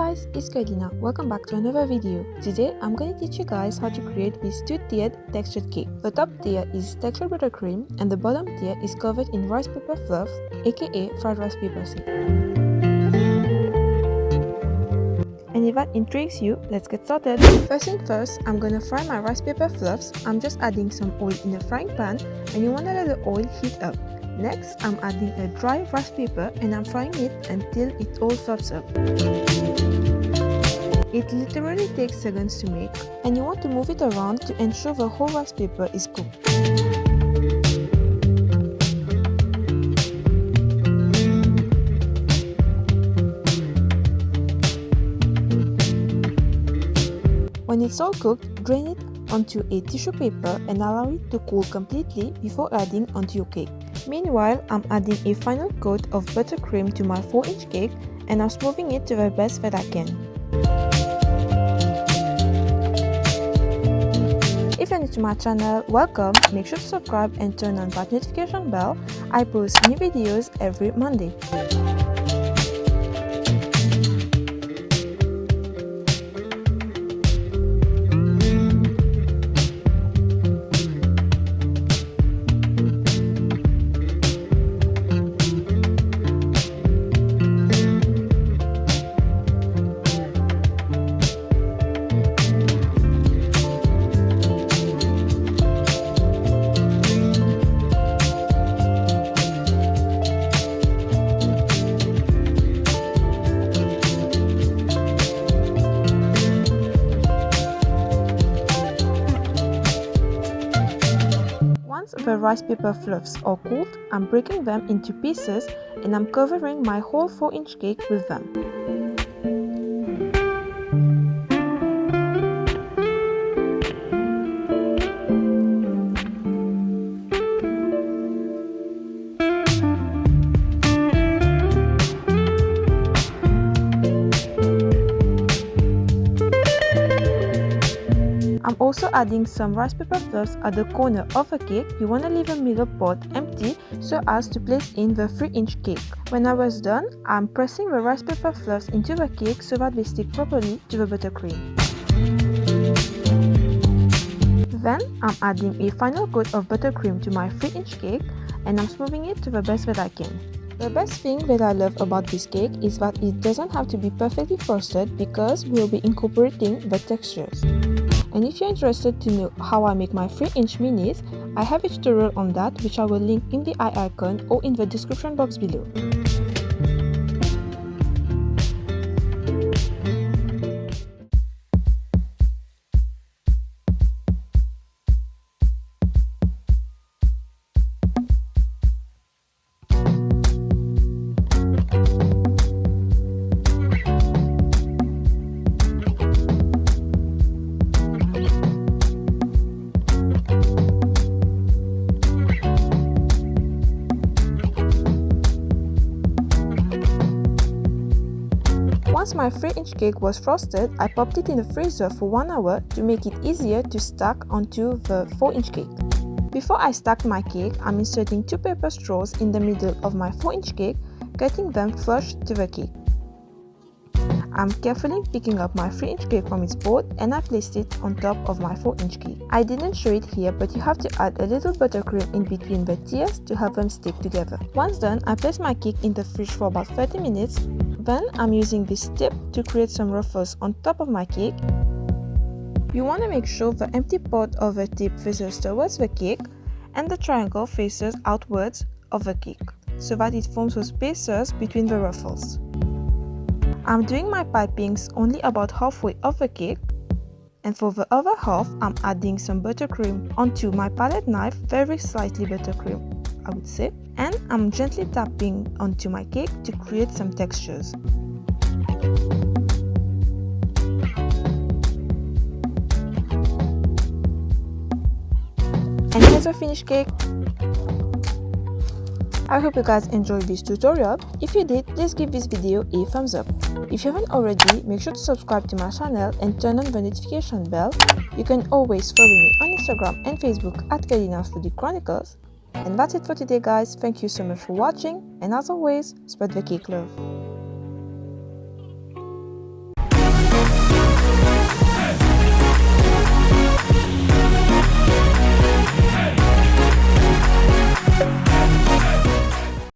guys, it's Kurlina. Welcome back to another video. Today I'm going to teach you guys how to create this two-tiered textured cake. The top tier is textured buttercream and the bottom tier is covered in rice paper fluffs, aka fried rice paper seed. And if that intrigues you, let's get started. First thing first, I'm gonna fry my rice paper fluffs. I'm just adding some oil in the frying pan and you wanna let the oil heat up. Next, I'm adding a dry rice paper and I'm frying it until it all fluffs up. It literally takes seconds to make, and you want to move it around to ensure the whole rice paper is cooked. When it's all cooked, drain it onto a tissue paper and allow it to cool completely before adding onto your cake. Meanwhile, I'm adding a final coat of buttercream to my 4-inch cake and I'm smoothing it to the best that I can. If you're new to my channel, welcome, make sure to subscribe and turn on that notification bell. I post new videos every Monday. Once the rice paper fluffs are cooled, I'm breaking them into pieces and I'm covering my whole 4-inch cake with them. I'm also adding some rice paper fluffs at the corner of the cake. You want to leave the middle part empty so as to place in the 3-inch cake. When I was done, I'm pressing the rice paper fluffs into the cake so that they stick properly to the buttercream. Then I'm adding a final coat of buttercream to my 3-inch cake and I'm smoothing it to the best that I can. The best thing that I love about this cake is that it doesn't have to be perfectly frosted because we'll be incorporating the textures. And if you're interested to know how I make my 3-inch minis, I have a tutorial on that which I will link in the eye icon or in the description box below. Once my 3-inch cake was frosted, I popped it in the freezer for 1 hour to make it easier to stack onto the 4-inch cake. Before I stack my cake, I'm inserting 2 paper straws in the middle of my 4-inch cake, cutting them flush to the cake. I'm carefully picking up my 3-inch cake from its board and I placed it on top of my 4-inch cake. I didn't show it here, but you have to add a little buttercream in between the tiers to help them stick together. Once done, I place my cake in the fridge for about 30 minutes. Then I'm using this tip to create some ruffles on top of my cake. You want to make sure the empty part of the tip faces towards the cake and the triangle faces outwards of the cake, so that it forms those spaces between the ruffles. I'm doing my pipings only about halfway of the cake, and for the other half I'm adding some buttercream onto my palette knife, very slightly buttercream I would say, and I'm gently tapping onto my cake to create some textures. And here's the finished cake. I hope you guys enjoyed this tutorial. If you did, please give this video a thumbs up. If you haven't already, make sure to subscribe to my channel and turn on the notification bell. You can always follow me on Instagram and Facebook at Kurlina's Foodie Chronicles. And that's it for today guys, thank you so much for watching and as always, spread the cake love.